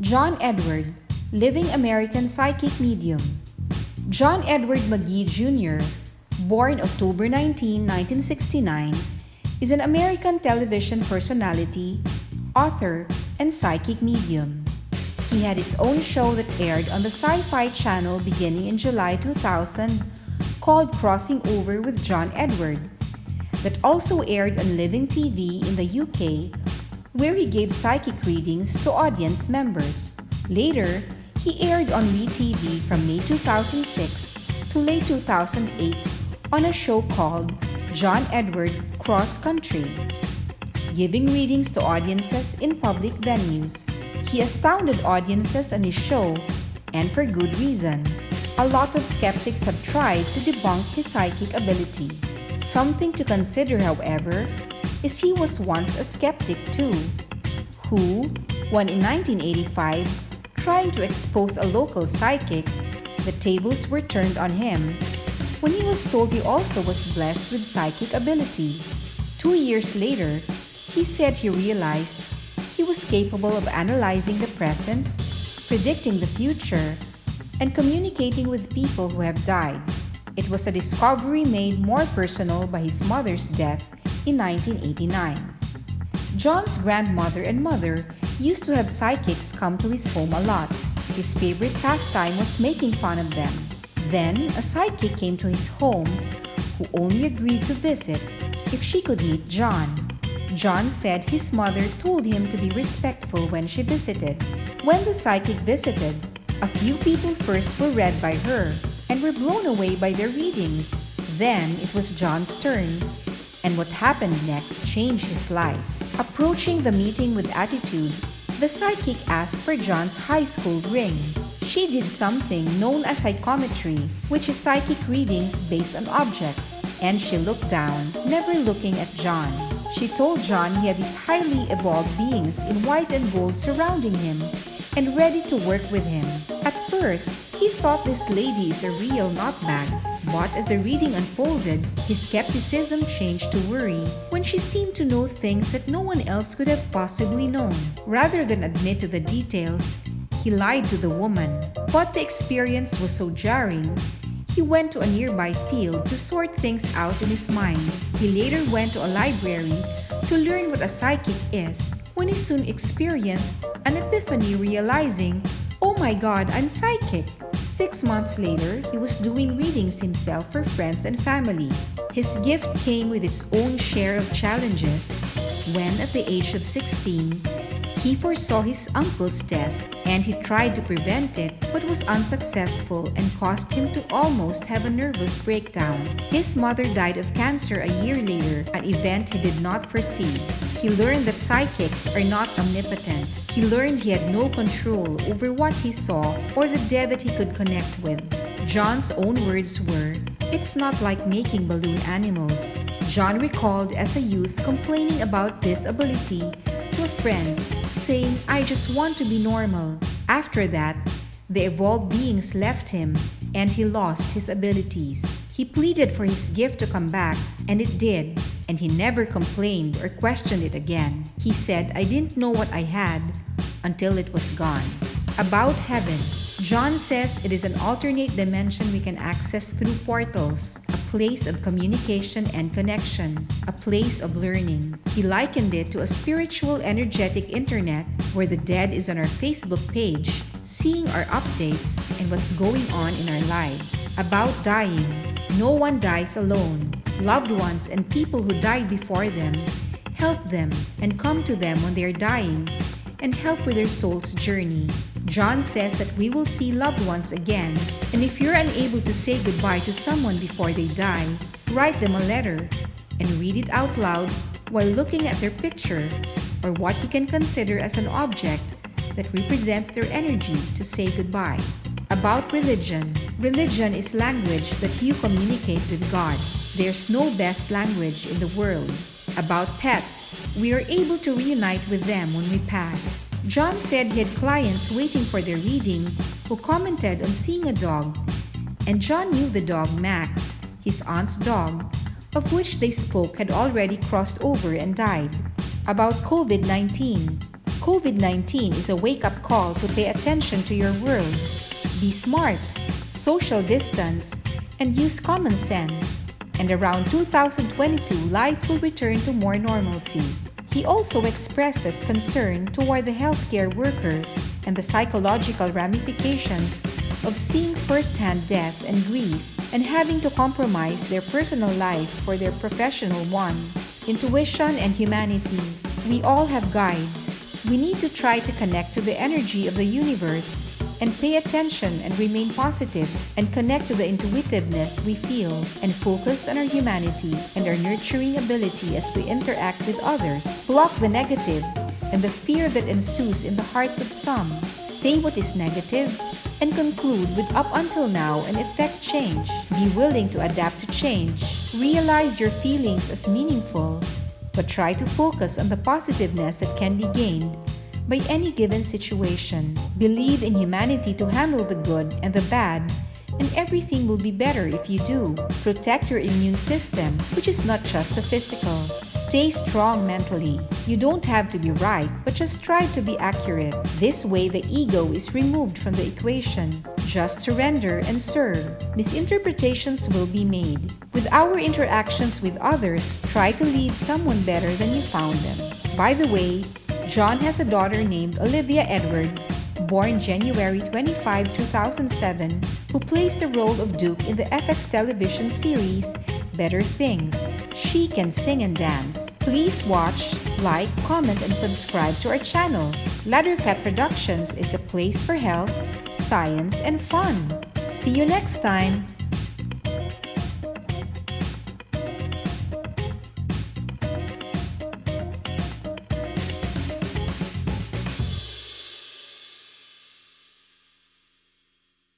John Edward, living American psychic medium. John Edward McGee Jr., born October 19, 1969, is an American television personality, author, and psychic medium. He had his own show that aired on the Sci-Fi channel beginning in July 2000 called Crossing Over with John Edward, that also aired on Living TV in the UK, where he gave psychic readings to audience members. Later, he aired on WeTV from May 2006 to late 2008 on a show called John Edward Cross Country, giving readings to audiences in public venues. He astounded audiences on his show, and for good reason. A lot of skeptics have tried to debunk his psychic ability. Something to consider, however, is he was once a skeptic too, who, when in 1985, trying to expose a local psychic, the tables were turned on him when he was told he also was blessed with psychic ability. 2 years later, he said he realized he was capable of analyzing the present, predicting the future, and communicating with people who have died. It was a discovery made more personal by his mother's death in 1989. John's grandmother and mother used to have psychics come to his home a lot. His favorite pastime was making fun of them. Then, a psychic came to his home who only agreed to visit if she could meet John. John said his mother told him to be respectful when she visited. When the psychic visited, a few people first were read by her and were blown away by their readings. Then it was John's turn, and what happened next changed his life. Approaching the meeting with attitude, the psychic asked for John's high school ring. She did something known as psychometry, which is psychic readings based on objects, and she looked down, never looking at John. She told John he had these highly evolved beings in white and gold surrounding him and ready to work with him. At first, he thought this lady is a real knockback, but as the reading unfolded, his skepticism changed to worry when she seemed to know things that no one else could have possibly known. Rather than admit to the details, he lied to the woman. But the experience was so jarring, he went to a nearby field to sort things out in his mind. He later went to a library to learn what a psychic is, when he soon experienced an epiphany, realizing, "Oh my God, I'm psychic." 6 months later, he was doing readings himself for friends and family. His gift came with its own share of challenges when, at the age of 16, he foresaw his uncle's death, and he tried to prevent it but was unsuccessful and caused him to almost have a nervous breakdown. His mother died of cancer a year later, an event he did not foresee. He learned that psychics are not omnipotent. He learned he had no control over what he saw or the dead that he could connect with. John's own words were, "It's not like making balloon animals." John recalled as a youth complaining about this ability to a friend, saying, "I just want to be normal." After that, the evolved beings left him and he lost his abilities. He pleaded for his gift to come back, and it did, and he never complained or questioned it again. He said, "I didn't know what I had until it was gone." About heaven, John says it is an alternate dimension we can access through portals, a place of communication and connection, a place of learning. He likened it to a spiritual, energetic internet where the dead is on our Facebook page, seeing our updates and what's going on in our lives. About dying, no one dies alone. Loved ones and people who died before them help them and come to them when they are dying and help with their soul's journey. John says that we will see loved ones again, and if you're unable to say goodbye to someone before they die, write them a letter and read it out loud while looking at their picture or what you can consider as an object that represents their energy to say goodbye. About religion, religion is language that you communicate with God. There's no best language in the world. About pets, we are able to reunite with them when we pass. John said he had clients waiting for their reading who commented on seeing a dog, and John knew the dog Max, his aunt's dog, of which they spoke had already crossed over and died. About COVID-19, COVID-19 is a wake-up call to pay attention to your world. Be smart, social distance, and use common sense. And around 2022, life will return to more normalcy. He also expresses concern toward the healthcare workers and the psychological ramifications of seeing firsthand death and grief and having to compromise their personal life for their professional one. Intuition and humanity. We all have guides. We need to try to connect to the energy of the universe and pay attention and remain positive and connect to the intuitiveness we feel and focus on our humanity and our nurturing ability as we interact with others. Block the negative and the fear that ensues in the hearts of some. Say what is negative and conclude with up until now and effect change. Be willing to adapt to change. Realize your feelings as meaningful, but try to focus on the positiveness that can be gained by any given situation. Believe in humanity to handle the good and the bad, and everything will be better if you do. Protect your immune system, which is not just the physical. Stay strong mentally. You don't have to be right, but just strive to be accurate. This way, the ego is removed from the equation. Just surrender and serve. Misinterpretations will be made. With our interactions with others, try to leave someone better than you found them. By the way, John has a daughter named Olivia Edward, born January 25, 2007, who plays the role of Duke in the FX television series Better Things. She can sing and dance. Please watch, like, comment, and subscribe to our channel. LadderCat Productions is a place for health, science, and fun. See you next time!